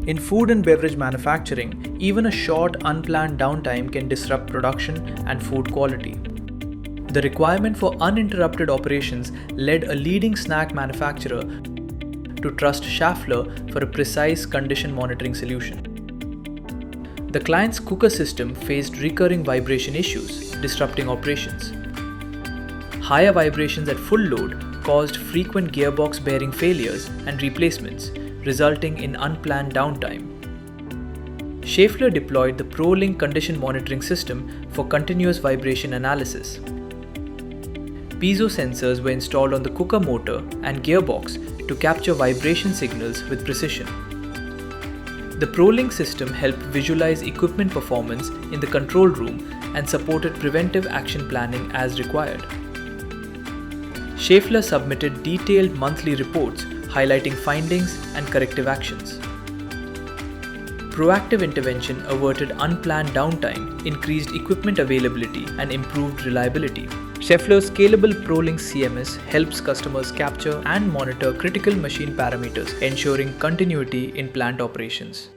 In food and beverage manufacturing, even a short unplanned downtime can disrupt production and food quality. The requirement for uninterrupted operations led a leading snack manufacturer to trust Schaeffler for a precise condition monitoring solution. The client's cooker system faced recurring vibration issues, disrupting operations. Higher vibrations at full load caused frequent gearbox bearing failures and replacements, resulting in unplanned downtime. Schaeffler deployed the Prolink condition monitoring system for continuous vibration analysis. Piezo sensors were installed on the cooker motor and gearbox to capture vibration signals with precision. The Prolink system helped visualize equipment performance in the control room and supported preventive action planning as required. Schaeffler submitted detailed monthly reports highlighting findings and corrective actions. Proactive intervention averted unplanned downtime, increased equipment availability, and improved reliability. Schaeffler's scalable Prolink CMS helps customers capture and monitor critical machine parameters, ensuring continuity in plant operations.